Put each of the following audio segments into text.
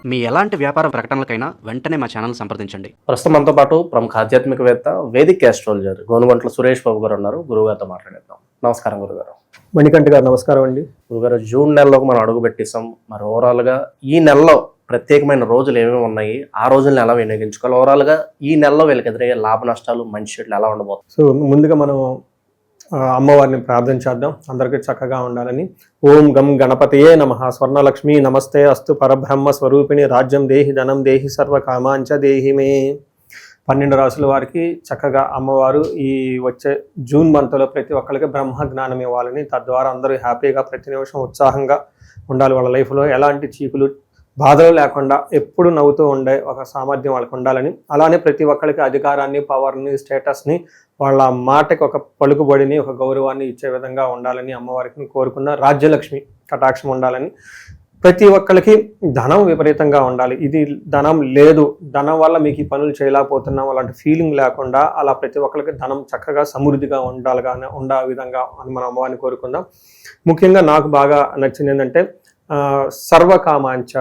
మీ ఎలాంటి వ్యాపార ప్రకటనలకైనా వెంటనే మా ఛానల్ సంప్రదించండి. ప్రస్తుతం మనతో పాటు ప్రముఖ ఆధ్యాత్మికవేత్త వేదిక్ ఆస్ట్రాలజర్ గోనుగంట్ల సురేష్ బాబు గారు ఉన్నారు. గురుగారితో మాట్లాడేద్దాం. నమస్కారం గురుగారు. మణికంఠ గారు నమస్కారం అండి. గురుగారు, జూన్ నెలలోకి మనం అడుగు పెట్టేసాం. మరి ఓవరాల్గా ఈ నెలలో ప్రత్యేకమైన రోజులు ఏమేమి ఉన్నాయి, ఆ రోజులను ఎలా వినియోగించుకోవాలి, ఓవరాల్గా ఈ నెలలో వీళ్ళకి ఎదురయ్యే లాభ నష్టాలు మంచి చెట్లు ఎలా ఉండబోతుంది? సో ముందుగా మనం అమ్మవారిని ప్రార్థన చేద్దాం, అందరికీ చక్కగా ఉండాలని. ఓం గం గణపతయే నమః. స్వర్ణలక్ష్మి నమస్తే అస్తు పరబ్రహ్మ స్వరూపిణి రాజ్యం దేహి ధనం దేహి సర్వ కామాంచ దేహి మే. 12 రాసుల వారికి చక్కగా అమ్మవారు ఈ వచ్చే జూన్ మంత్లో ప్రతి ఒక్కరికి బ్రహ్మ జ్ఞానం ఇవ్వాలని, తద్వారా అందరూ హ్యాపీగా ప్రతి నిమిషం ఉత్సాహంగా ఉండాలి. వాళ్ళ లైఫ్లో ఎలాంటి చీకులు బాధలు లేకుండా ఎప్పుడు నవ్వుతూ ఉండే ఒక సామర్థ్యం వాళ్ళకి ఉండాలని, అలానే ప్రతి ఒక్కరికి అధికారాన్ని, పవర్ని, స్టేటస్ని, వాళ్ళ మాటకి ఒక పలుకుబడిని, ఒక గౌరవాన్ని ఇచ్చే విధంగా ఉండాలని అమ్మవారికి కోరుకున్న. రాజ్యలక్ష్మి కటాక్షం ఉండాలని, ప్రతి ఒక్కరికి ధనం విపరీతంగా ఉండాలి. ఇది ధనం లేదు, ధనం వల్ల మీకు ఈ పనులు చేయలేకపోతున్నాం అలాంటి ఫీలింగ్ లేకుండా అలా ప్రతి ఒక్కరికి ధనం చక్కగా సమృద్ధిగా ఉండే విధంగా అని మనం అమ్మవారిని కోరుకుందాం. ముఖ్యంగా నాకు బాగా నచ్చింది ఏంటంటే సర్వకామాంచ.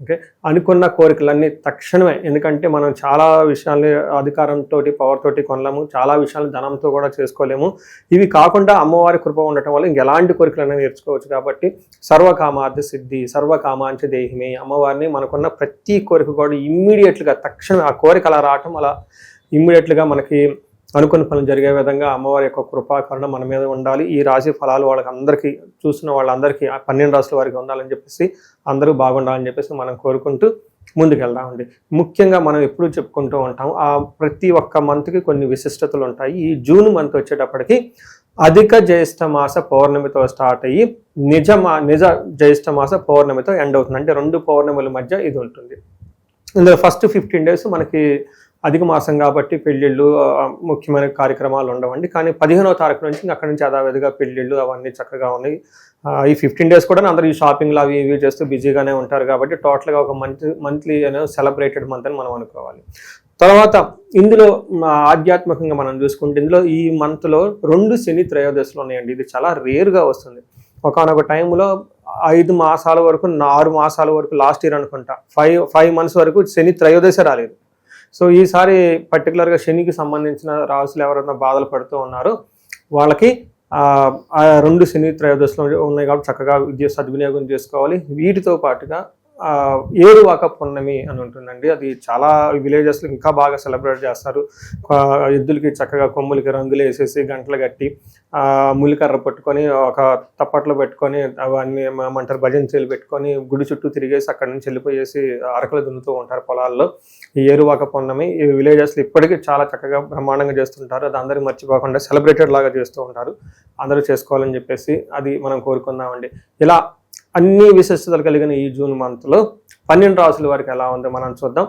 ఓకే, అనుకున్న కోరికలన్నీ తక్షణమే. ఎందుకంటే మనం చాలా విషయాల్ని అధికారంతో, పవర్ తోటి కొనలేము, చాలా విషయాలు ధనంతో కూడా చేసుకోలేము. ఇవి కాకుండా అమ్మవారి కృప ఉండటం వల్ల ఇంకెలాంటి కోరికలైనా నేర్చుకోవచ్చు. కాబట్టి సర్వకామార్థ సిద్ధి సర్వకామాంచ దేహిమే. అమ్మవారిని మనకున్న ప్రతి కోరిక కూడా ఇమ్మీడియట్గా తక్షణమే ఆ కోరిక అలా రావటం, అలా ఇమ్మీడియట్గా మనకి అనుకున్న పనులు జరిగే విధంగా అమ్మవారి యొక్క కృపాకరణ మన మీద ఉండాలి. ఈ రాశి ఫలాలు వాళ్ళకి అందరికీ, చూసిన వాళ్ళందరికీ 12 రాశుల వారికి ఉండాలని చెప్పేసి, అందరూ బాగుండాలని చెప్పేసి మనం కోరుకుంటూ ముందుకెళ్దామండి. ముఖ్యంగా మనం ఎప్పుడూ చెప్పుకుంటూ ఉంటాం, ఆ ప్రతి ఒక్క మంత్కి కొన్ని విశిష్టతలు ఉంటాయి. ఈ జూన్ మంత్ వచ్చేటప్పటికి అధిక జ్యేష్ఠ మాస పౌర్ణమితో స్టార్ట్ అయ్యి నిజ జ్యేష్ఠ మాస పౌర్ణమితో ఎండ్ అవుతుంది. అంటే 2 పౌర్ణముల మధ్య ఇది ఉంటుంది. ఇందులో ఫస్ట్ 15 days మనకి అధిక మాసం కాబట్టి పెళ్ళిళ్ళు, ముఖ్యమైన కార్యక్రమాలు ఉండవండి. కానీ 15వ తారీఖు నుంచి అక్కడి నుంచి యథావిధిగా పెళ్ళిళ్ళు అవన్నీ చక్కగా ఉన్నాయి. ఈ 15 days కూడా అందరూ ఈ షాపింగ్లు అవి ఇవి చేస్తూ బిజీగానే ఉంటారు. కాబట్టి టోటల్గా ఒక మంత్లీ సెలబ్రేటెడ్ మంత్ అని మనం అనుకోవాలి. తర్వాత ఇందులో ఆధ్యాత్మికంగా మనం చూసుకుంటే ఇందులో ఈ మంత్లో 2 శని త్రయోదశులు ఉన్నాయండి. ఇది చాలా రేర్గా వస్తుంది. ఒకనొక టైంలో 5 మాసాల వరకు, 6 మాసాల వరకు, లాస్ట్ ఇయర్ అనుకుంటా 5 months వరకు శని త్రయోదశ రాలేదు. సో ఈసారి పర్టికులర్గా శనికి సంబంధించిన రాసులు ఎవరైనా బాధలు పడుతూ ఉన్నారో వాళ్ళకి 2 శని త్రయోదశులు ఉన్నాయి కాబట్టి చక్కగా సద్వినియోగం చేసుకోవాలి. వీటితో పాటుగా ఏరువాక పున్నమి అని ఉంటుందండి. అది చాలా విలేజెస్లో ఇంకా బాగా సెలబ్రేట్ చేస్తారు. ఎద్దులకి చక్కగా కొమ్ములకి రంగులు వేసేసి, గంటలు కట్టి, ములికర్ర పట్టుకొని, ఒక తప్పట్లో పెట్టుకొని, అవన్నీ ఏమంటారు భజనచీలు పెట్టుకొని గుడి చుట్టూ తిరిగేసి అక్కడి నుంచి వెళ్ళిపోయేసి అరకలు దున్నుతూ ఉంటారు పొలాల్లో. ఈ ఏరువాక పున్నమి ఈ విలేజెస్లో ఇప్పటికీ చాలా చక్కగా బ్రహ్మాండంగా చేస్తుంటారు. అది అందరూ మర్చిపోకుండా సెలబ్రేటెడ్ లాగా చేస్తూ ఉంటారు. అందరూ చేసుకోవాలని చెప్పేసి అది మనం కోరుకుందామండి. ఇలా అన్ని విశిష్టతలు కలిగిన ఈ జూన్ మంత్లో 12 రాసుల వారికి ఎలా ఉందో మనం చూద్దాం.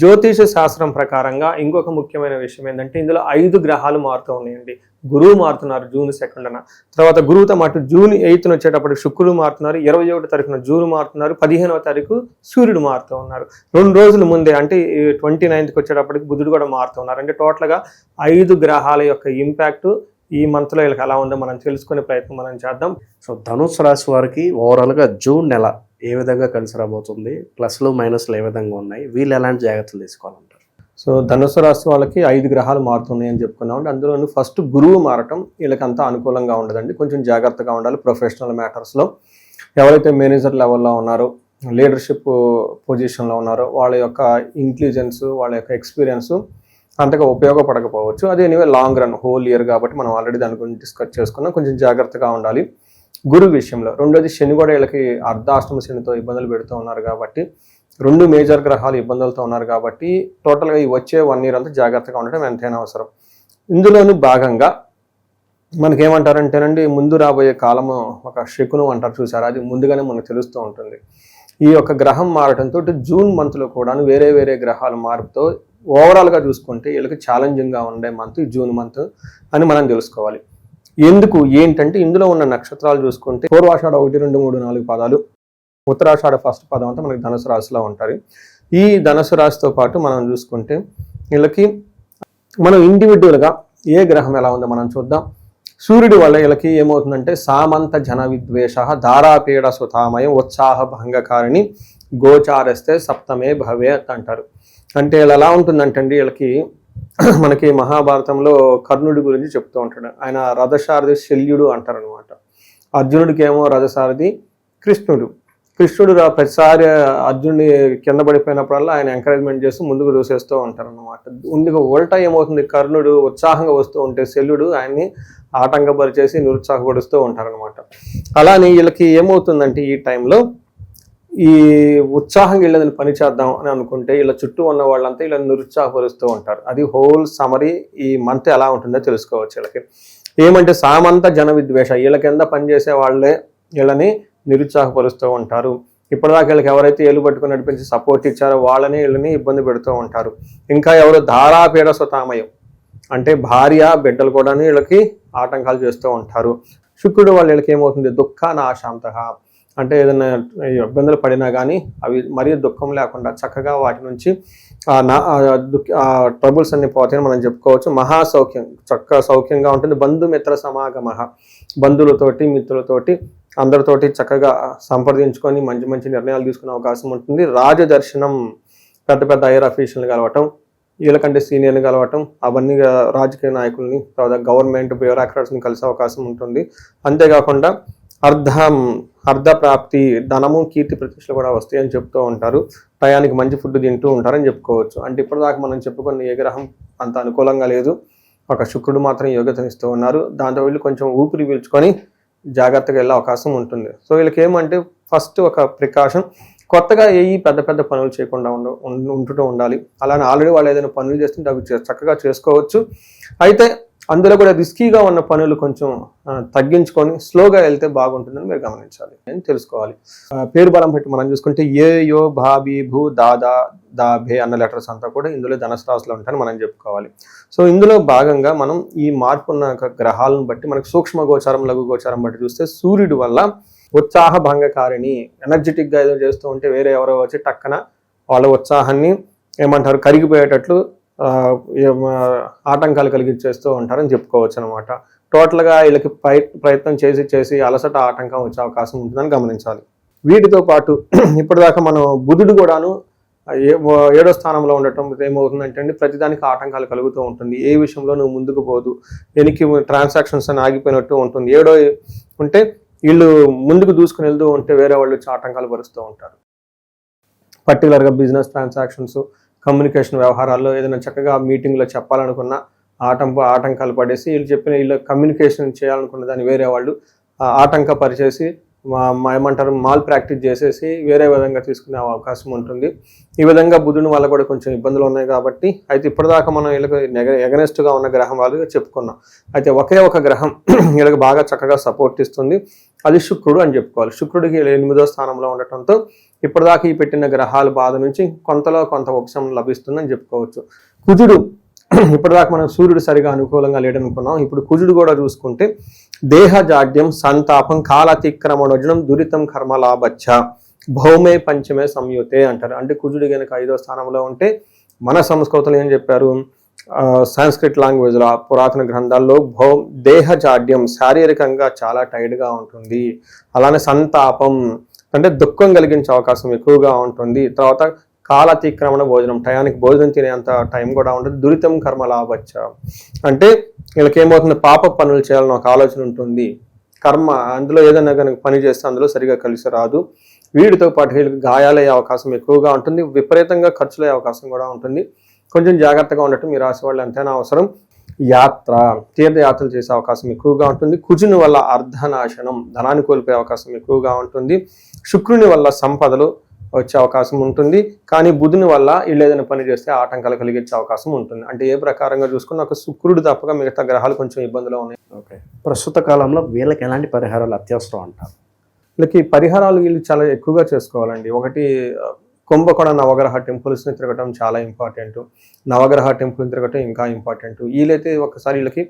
జ్యోతిష శాస్త్రం ప్రకారంగా ఇంకొక ముఖ్యమైన విషయం ఏంటంటే ఇందులో 5 గ్రహాలు మారుతూ ఉన్నాయండి. గురువు మారుతున్నారు జూన్ 2న, తర్వాత గురువుతో మాటు జూన్ 8న వచ్చేటప్పటికి శుక్రుడు మారుతున్నారు, 21వ తారీఖున జూన్ మారుతున్నారు, 15వ తారీఖు సూర్యుడు మారుతూ ఉన్నారు. 2 రోజుల ముందే అంటే 29కి వచ్చేటప్పటికి బుధుడు కూడా మారుతూ ఉన్నారు. అంటే టోటల్గా 5 గ్రహాల యొక్క ఇంపాక్ట్ ఈ మంత్లో వీళ్ళకి ఎలా ఉందో మనం తెలుసుకునే ప్రయత్నం మనం చేద్దాం. సో ధనుసు రాశి వారికి ఓవరాల్గా జూన్ నెల ఏ విధంగా కలిసి రాబోతుంది, ప్లస్లు మైనస్లు ఏ విధంగా ఉన్నాయి, వీళ్ళు ఎలాంటి జాగ్రత్తలు తీసుకోవాలంటారు? సో ధనుసు రాశి వాళ్ళకి 5 గ్రహాలు మారుతున్నాయి అని చెప్పుకున్నాం. అందులో ఫస్ట్ గురువు మారటం వీళ్ళకి అంతా అనుకూలంగా ఉండదండి. కొంచెం జాగ్రత్తగా ఉండాలి ప్రొఫెషనల్ మ్యాటర్స్లో. ఎవరైతే మేనేజర్ లెవెల్లో ఉన్నారో, లీడర్షిప్ పొజిషన్లో ఉన్నారో వాళ్ళ యొక్క ఇంటెలిజెన్స్, వాళ్ళ యొక్క ఎక్స్పీరియన్స్ అంతగా ఉపయోగపడకపోవచ్చు. అది anyway long run, whole year కాబట్టి మనం ఆల్రెడీ దాని గురించి డిస్కస్ చేసుకున్నాం. కొంచెం జాగ్రత్తగా ఉండాలి గురువు విషయంలో. రెండోది శని కూడా వీళ్ళకి అర్ధాష్టమ శనితో ఇబ్బందులు పెడుతూ ఉన్నారు కాబట్టి, 2 మేజర్ గ్రహాలు ఇబ్బందులతో ఉన్నారు కాబట్టి టోటల్గా ఈ వచ్చే 1 year అంతా జాగ్రత్తగా ఉండడం ఎంతైనా అవసరం. ఇందులోనూ భాగంగా మనకేమంటారంటేనండి, ముందు రాబోయే కాలము ఒక శకునం అంటారు చూసారా, అది ముందుగానే మనకు తెలుస్తూ ఉంటుంది. ఈ యొక్క గ్రహం మారటంతో జూన్ మంత్లో కూడా వేరే వేరే గ్రహాలు మారుతో ఓవరాల్గా చూసుకుంటే వీళ్ళకి ఛాలెంజింగ్గా ఉండే మంత్ ఈ జూన్ మంత్ అని మనం తెలుసుకోవాలి. ఎందుకు ఏంటంటే ఇందులో ఉన్న నక్షత్రాలు చూసుకుంటే పూర్వాషాఢ 1, 2, 3, 4 పాదాలు, ఉత్తరాషాఢ ఫస్ట్ పాదం అంతా మనకి ధనుసు రాశిలో ఉంటారు. ఈ ధనుసు రాశితో పాటు మనం చూసుకుంటే వీళ్ళకి మనం ఇండివిజువల్గా ఏ గ్రహం ఎలా ఉందో మనం చూద్దాం. సూర్యుడి వల్ల వీళ్ళకి ఏమవుతుందంటే సామంత జన విద్వేష, ధారాపీడ సుతామయం, ఉత్సాహ భంగకారిణి, గోచారస్తే సప్తమే భవేత్ అంటారు. అంటే వీళ్ళు ఎలా ఉంటుందంటే అండి, వీళ్ళకి మనకి మహాభారతంలో కర్ణుడి గురించి చెప్తూ ఉంటాడు. ఆయన రథసారథి శల్యుడు అంటారు అనమాట. అర్జునుడికి ఏమో రథసారథి కృష్ణుడు ప్రతిసారి అర్జునుడి కింద పడిపోయినప్పుడల్లా ఆయన ఎంకరేజ్మెంట్ చేస్తూ ముందుకు దూసేస్తూ ఉంటారు అనమాట. ముందుకు ఉల్టా ఏమవుతుంది, కర్ణుడు ఉత్సాహంగా వస్తూ ఉంటే శల్యుడు ఆయన్ని ఆటంకపరిచేసి నిరుత్సాహపరుస్తూ ఉంటారనమాట. అలానే వీళ్ళకి ఏమవుతుందంటే ఈ టైంలో ఈ ఉత్సాహంగా వీళ్ళని పని చేద్దాం అని అనుకుంటే వీళ్ళ చుట్టూ ఉన్న వాళ్ళంతా వీళ్ళని నిరుత్సాహపరుస్తూ ఉంటారు. అది హోల్ సమరీ ఈ మంత్ ఎలా ఉంటుందో తెలుసుకోవచ్చు. వీళ్ళకి ఏమంటే సామంత జన విద్వేష, వీళ్ళ కింద పనిచేసే వాళ్ళే వీళ్ళని నిరుత్సాహపరుస్తూ ఉంటారు. ఇప్పటిదాకా వీళ్ళకి ఎవరైతే ఏలు పట్టుకుని నడిపించి సపోర్ట్ ఇచ్చారో వాళ్ళని వీళ్ళని ఇబ్బంది పెడుతూ ఉంటారు. ఇంకా ఎవరు ధారాపీడ సుతామయం అంటే భార్య బిడ్డలు కూడా వీళ్ళకి ఆటంకాలు చేస్తూ ఉంటారు. శుక్రుడు వాళ్ళు వీళ్ళకి ఏమవుతుంది, దుఃఖ నాశాంత అంటే ఏదైనా ఇబ్బందులు పడినా కానీ అవి మరీ దుఃఖం లేకుండా చక్కగా వాటి నుంచి ట్రబుల్స్ అన్ని పోతాయని మనం చెప్పుకోవచ్చు. మహాసౌఖ్యం, చక్కగా సౌఖ్యంగా ఉంటుంది. బంధుమిత్ర సమాగమ, బంధువులతోటి మిత్రులతోటి అందరితోటి చక్కగా సంప్రదించుకొని మంచి మంచి నిర్ణయాలు తీసుకునే అవకాశం ఉంటుంది. రాజదర్శనం, పెద్ద పెద్ద హైయర్ అఫీషియల్ని కలవటం, వీళ్ళకంటే సీనియర్ని కలవటం, అవన్నీ రాజకీయ నాయకుల్ని, తర్వాత గవర్నమెంట్ బ్యూరోక్రాట్స్ని కలిసే అవకాశం ఉంటుంది. అంతేకాకుండా అర్ధప్రాప్తి, ధనము కీర్తి ప్రతిష్టలు కూడా వస్తాయి అని చెప్తూ ఉంటారు. టయానికి మంచి ఫుడ్ తింటూ ఉంటారని చెప్పుకోవచ్చు. అంటే ఇప్పటిదాకా మనం చెప్పుకున్న ఏ గ్రహం అంత అనుకూలంగా లేదు, ఒక శుక్రుడు మాత్రం యోగ్యతనిస్తూ ఉన్నారు. దాంతో వీళ్ళు కొంచెం ఊపిరి పీల్చుకొని జాగ్రత్తగా వెళ్ళే అవకాశం ఉంటుంది. సో వీళ్ళకి ఏమంటే ఫస్ట్ ఒక ప్రికాషన్, కొత్తగా పెద్ద పెద్ద పనులు చేయకుండా ఉంటూ ఉండాలి. అలానే ఆల్రెడీ వాళ్ళు ఏదైనా పనులు చేస్తుంటే అవి చక్కగా చేసుకోవచ్చు. అయితే అందులో కూడా రిస్కీగా ఉన్న పనులు కొంచెం తగ్గించుకొని స్లోగా వెళ్తే బాగుంటుందని మీరు గమనించాలి అని తెలుసుకోవాలి. పేరు బలం పెట్టి మనం చూసుకుంటే ఏ యో భా బీ భూ దాదా దా భే అన్న లెటర్స్ అంతా కూడా ఇందులో ధనుసు రాశిలో ఉంటాయని మనం చెప్పుకోవాలి. సో ఇందులో భాగంగా మనం ఈ మార్పు ఉన్న గ్రహాలను బట్టి మనకు సూక్ష్మ గోచారం, లఘు గోచారం బట్టి చూస్తే సూర్యుడి వల్ల ఉత్సాహ భంగకారిణి, ఎనర్జెటిక్గా ఏదో చేస్తూ ఉంటే వేరే ఎవరో వచ్చి టక్కన వాళ్ళ ఉత్సాహాన్ని ఏమంటారు కరిగిపోయేటట్లు ఆటంకాలు కలిగించేస్తూ ఉంటారని చెప్పుకోవచ్చు అనమాట. టోటల్గా వీళ్ళకి ప్రయత్నం చేసి అలసట ఆటంకం వచ్చే అవకాశం ఉంటుందని గమనించాలి. వీటితో పాటు ఇప్పటిదాకా మనం బుధుడు కూడాను 7వ స్థానంలో ఉండటం ఏమవుతుందంటే అండి, ప్రతిదానికి ఆటంకాలు కలుగుతూ ఉంటుంది. ఏ విషయంలో నువ్వు ముందుకు పోదు, వెనక్కి ట్రాన్సాక్షన్స్ అని ఆగిపోయినట్టు ఉంటుంది. 7వ ఉంటే వీళ్ళు ముందుకు దూసుకుని వెళ్తూ ఉంటే వేరే వాళ్ళు వచ్చి ఆటంకాలు పరుస్తూ ఉంటారు. పర్టికులర్గా బిజినెస్ ట్రాన్సాక్షన్స్, కమ్యూనికేషన్ వ్యవహారాల్లో ఏదైనా చక్కగా మీటింగ్లో చెప్పాలనుకున్న ఆటంకాలు పడేసి వీళ్ళు కమ్యూనికేషన్ చేయాలనుకున్న దాన్ని వేరే వాళ్ళు ఆటంకపరిచేసి ఏమంటారు మాల్ ప్రాక్టీస్ చేసేసి వేరే విధంగా తీసుకునే అవకాశం ఉంటుంది. ఈ విధంగా బుధుని వల్ల కూడా కొంచెం ఇబ్బందులు ఉన్నాయి కాబట్టి, అయితే ఇప్పటిదాకా మనం వీళ్ళకి ఎగనెస్ట్గా ఉన్న గ్రహం వాళ్ళుగా చెప్పుకున్నాం. అయితే ఒకే ఒక గ్రహం వీళ్ళకి బాగా చక్కగా సపోర్ట్ ఇస్తుంది, అది శుక్రుడు అని చెప్పుకోవాలి. శుక్రుడికి 8వ స్థానంలో ఉండటంతో ఇప్పటిదాకా ఈ పెట్టిన గ్రహాల బాధ నుంచి కొంతలో కొంత ఉపశమనం లభిస్తుందని చెప్పుకోవచ్చు. కుజుడు, ఇప్పటిదాకా మనం సూర్యుడు సరిగా అనుకూలంగా లేడనుకున్నాం. ఇప్పుడు కుజుడు కూడా చూసుకుంటే దేహజాడ్యం, సంతాపం, కాలతిక్రమణోజనం, దురితం, కర్మలాభచ్చ, భౌమే పంచమే సంయుతే అంటారు. అంటే కుజుడు కనుక 5వ స్థానంలో ఉంటే మన సంస్కృతంలో ఏం చెప్పారు, సాంస్క్రిట్ లాంగ్వేజ్లో పురాతన గ్రంథాల్లో దేహజాడ్యం, శారీరకంగా చాలా టైర్డ్గా ఉంటుంది. అలానే సంతాపం అంటే దుఃఖం కలిగించే అవకాశం ఎక్కువగా ఉంటుంది. తర్వాత కాలతిక్రమణ భోజనం, టయానికి భోజనం తినేంత టైం కూడా ఉంటుంది. దురితం కర్మలాభచ్చ అంటే వీళ్ళకి ఏమవుతుంది, పాప పనులు చేయాలని ఒక ఆలోచన ఉంటుంది. కర్మ అందులో ఏదైనా కనుక పని చేస్తే అందులో సరిగా కలిసి రాదు. వీటితో పాటు వీళ్ళకి గాయాలయ్యే అవకాశం ఎక్కువగా ఉంటుంది. విపరీతంగా ఖర్చులయ్యే అవకాశం కూడా ఉంటుంది. కొంచెం జాగ్రత్తగా ఉండటం మీ రాశి వాళ్ళు ఎంతైనా అవసరం. తీర్థయాత్రలు చేసే అవకాశం ఎక్కువగా ఉంటుంది. కుజుని వల్ల అర్ధనాశనం, ధనాన్ని కోల్పోయే అవకాశం ఎక్కువగా ఉంటుంది. శుక్రుని వల్ల సంపదలు వచ్చే అవకాశం ఉంటుంది. కానీ బుధుని వల్ల వీళ్ళు ఏదైనా పని చేస్తే ఆటంకాలు కలిగించే అవకాశం ఉంటుంది. అంటే ఏ ప్రకారంగా చూసుకున్న ఒక శుక్రుడు తప్పగా మిగతా గ్రహాలు కొంచెం ఇబ్బందులో ఉన్నాయి. ఓకే, ప్రస్తుత కాలంలో వీళ్ళకి ఎలాంటి పరిహారాలు అత్యవసరం అంటారు? వీళ్ళకి పరిహారాలు వీళ్ళు చాలా ఎక్కువగా చేసుకోవాలండి. ఒకటి, కుంభకోణ నవగ్రహ టెంపుల్స్ని తిరగటం చాలా ఇంపార్టెంట్. నవగ్రహ టెంపుల్ని తిరగటం ఇంకా ఇంపార్టెంట్. వీళ్ళైతే ఒకసారి వీళ్ళకి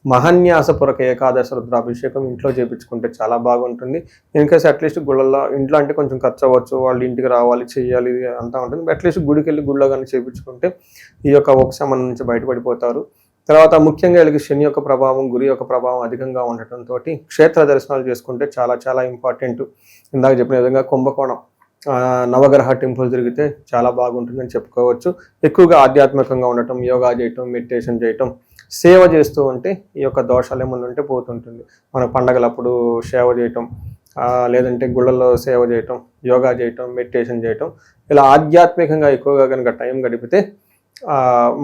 మహాన్యాసపూర్వక ఏకాదశ రుద్రాభిషేకం ఇంట్లో చేయించుకుంటే చాలా బాగుంటుంది. ఇన్కేస్ అట్లీస్ట్ గుళ్ళల్లో, ఇంట్లో అంటే కొంచెం ఖర్చు అవ్వచ్చు, వాళ్ళు ఇంటికి రావాలి చేయాలి అంతా ఉంటుంది. అట్లీస్ట్ గుడికి వెళ్ళి గుళ్ళో కానీ చేయించుకుంటే ఈ యొక్క ఉపశమనం నుంచి బయటపడిపోతారు. తర్వాత ముఖ్యంగా వీళ్ళకి శని యొక్క ప్రభావం, గురి యొక్క ప్రభావం అధికంగా ఉండటంతో క్షేత్ర దర్శనాలు చేసుకుంటే చాలా చాలా ఇంపార్టెంట్. ఇందాక చెప్పిన విధంగా కుంభకోణం నవగ్రహ టెంపుల్ తిరిగితే చాలా బాగుంటుందని చెప్పుకోవచ్చు. ఎక్కువగా ఆధ్యాత్మికంగా ఉండటం, యోగా చేయటం, మెడిటేషన్ చేయటం, సేవ చేస్తూ ఉంటే ఈ యొక్క దోషాలు ఏమన్నా ఉంటే పోతుంటుంది. మన పండగలప్పుడు సేవ చేయటం, లేదంటే గుళ్ళల్లో సేవ చేయటం, యోగా చేయటం, మెడిటేషన్ చేయటం, ఇలా ఆధ్యాత్మికంగా ఎక్కువగా కనుక టైం గడిపితే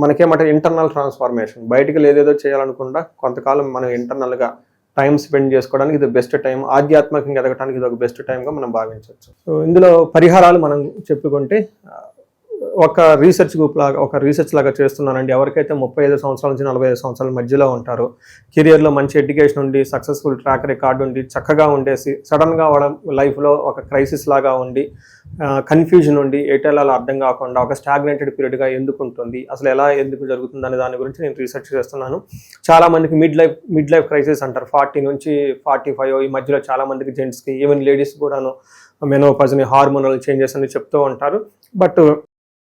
మనకేమంటే ఇంటర్నల్ ట్రాన్స్ఫార్మేషన్, బయటికి లేదేదో చేయాలనుకుండా కొంతకాలం మనం ఇంటర్నల్గా టైం స్పెండ్ చేసుకోవడానికి ఇది బెస్ట్ టైం, ఆధ్యాత్మికంగా ఎదగడానికి ఇది ఒక బెస్ట్ టైంగా మనం భావించవచ్చు. సో ఇందులో పరిహారాలు మనం చెప్పుకుంటే ఒక రీసెర్చ్ గ్రూప్ లాగా, ఒక రీసెర్చ్ లాగా చేస్తున్నానండి. ఎవరికైతే 35 సంవత్సరాల నుంచి 45 సంవత్సరాల మధ్యలో ఉంటారో, కెరియర్లో మంచి ఎడ్యుకేషన్ ఉండి, సక్సెస్ఫుల్ ట్రాక్ రికార్డు ఉండి, చక్కగా ఉండేసి సడన్గా వాళ్ళ లైఫ్లో ఒక క్రైసిస్ లాగా ఉండి, కన్ఫ్యూజన్ ఉండి, ఎటెలాలో అర్థం కాకుండా ఒక స్టాగ్నేటెడ్ పీరియడ్గా ఎందుకు ఉంటుంది, అసలు ఎలా ఎందుకు జరుగుతుంది అనే దాని గురించి నేను రీసెర్చ్ చేస్తున్నాను. చాలామందికి మిడ్ లైఫ్ క్రైసిస్ అంటారు. 40 నుంచి 45 ఈ మధ్యలో చాలామందికి జెంట్స్కి, ఈవెన్ లేడీస్ కూడాను మెనోపాజ్ని, హార్మోనల్ చేంజెస్ అని చెప్తూ ఉంటారు. బట్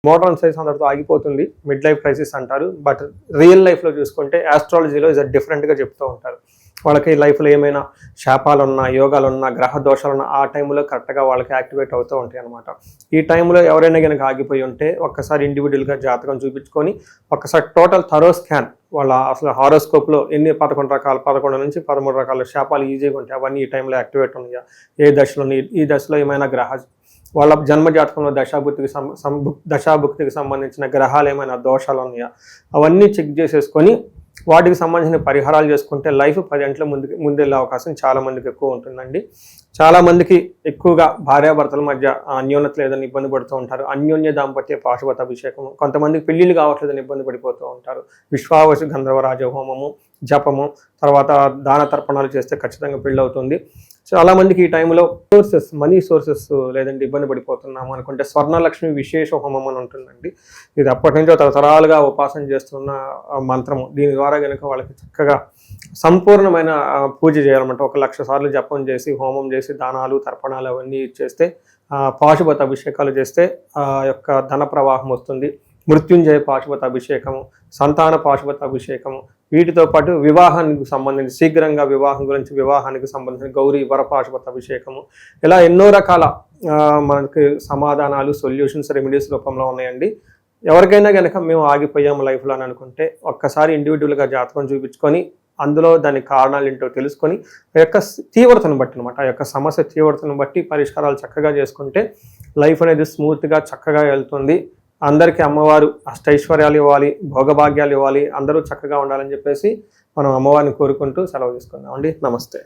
మోడర్న్ సైన్స్ అందరితో ఆగిపోతుంది, మిడ్ లైఫ్ క్రైసిస్ అంటారు. బట్ రియల్ లైఫ్లో చూసుకుంటే ఆస్ట్రాలజీలో ఇది డిఫరెంట్గా చెప్తూ ఉంటారు. వాళ్ళకి లైఫ్లో ఏమైనా శాపాలు ఉన్నా, యోగాలు ఉన్నా, గ్రహ దోషాలు ఉన్నా ఆ టైంలో కరెక్ట్గా వాళ్ళకి యాక్టివేట్ అవుతూ ఉంటాయి అనమాట. ఈ టైంలో ఎవరైనా కనుక ఆగిపోయి ఉంటే ఒక్కసారి ఇండివిజువల్గా జాతకం చూపించుకొని ఒక్కసారి టోటల్ థరో స్కాన్, వాళ్ళ అసలు హారోస్కోప్లో ఎన్ని 11 నుంచి 13 రకాల శాపాలు ఈజీగా ఉంటాయి, అవన్నీ ఈ టైంలో యాక్టివేట్ ఉన్నాయా, ఏ దశలో, ఈ దశలో ఏమైనా వాళ్ళ జన్మ జాతకంలో దశాభుక్తికి సంబంధించిన గ్రహాలు ఏమైనా దోషాలు ఉన్నాయా, అవన్నీ చెక్ చేసేసుకొని వాటికి సంబంధించిన పరిహారాలు చేసుకుంటే లైఫ్ 10 గంటల ముందెళ్ళే అవకాశం చాలా మందికి ఎక్కువ ఉంటుందండి. చాలా మందికి ఎక్కువగా భార్యాభర్తల మధ్య అన్యోన్యత లేదని ఇబ్బంది పడుతూ ఉంటారు. అన్యోన్య దాంపత్య పాశుపత అభిషేకం, కొంతమందికి పెళ్లిళ్ళు కావట్లేదని ఇబ్బంది పడిపోతూ ఉంటారు. విశ్వావసు గంధర్వరాజ హోమము, జపము, తర్వాత దాన తర్పణాలు చేస్తే ఖచ్చితంగా పెళ్ళి అవుతుంది. చాలామందికి ఈ టైంలో మనీ సోర్సెస్ లేదంటే ఇబ్బంది పడిపోతున్నాము అనుకుంటే స్వర్ణలక్ష్మి విశేష హోమం అని ఉంటుందండి. ఇది అప్పటి నుంచో తరతరాలుగా ఉపాసన చేస్తున్న మంత్రము. దీని ద్వారా కనుక వాళ్ళకి చక్కగా సంపూర్ణమైన పూజ చేయాలన్నమాట. 1,00,000 సార్లు జపం చేసి, హోమం చేసి, దానాలు తర్పణాలు అవన్నీ చేస్తే, పాశుపత అభిషేకాలు చేస్తే ఆ యొక్క ధన ప్రవాహం వస్తుంది. మృత్యుంజయ పాశుపత అభిషేకము, సంతాన పాశుపత అభిషేకము, వీటితో పాటు వివాహానికి సంబంధించి శీఘ్రంగా వివాహానికి సంబంధించిన గౌరీ వర పాశుపత అభిషేకము, ఇలా ఎన్నో రకాల మనకి సమాధానాలు, సొల్యూషన్స్, రెమెడీస్ రూపంలో ఉన్నాయండి. ఎవరికైనా కనుక మేము ఆగిపోయాము లైఫ్లో అని అనుకుంటే ఒక్కసారి ఇండివిజువల్గా జాతకం చూపించుకొని అందులో దాని కారణాలు ఏంటో తెలుసుకొని ఆ యొక్క తీవ్రతను బట్టి అనమాట, ఆ యొక్క సమస్య తీవ్రతను బట్టి పరిష్కారాలు చక్కగా చేసుకుంటే లైఫ్ అనేది స్మూత్గా చక్కగా వెళ్తుంది. అందరికీ అమ్మవారు అష్టైశ్వర్యాలు ఇవ్వాలి, భోగభాగ్యాలు ఇవ్వాలి, అందరూ చక్కగా ఉండాలని చెప్పేసి మనం అమ్మవారిని కోరుకుంటూ సెలవు తీసుకుందాం అండి. నమస్తే.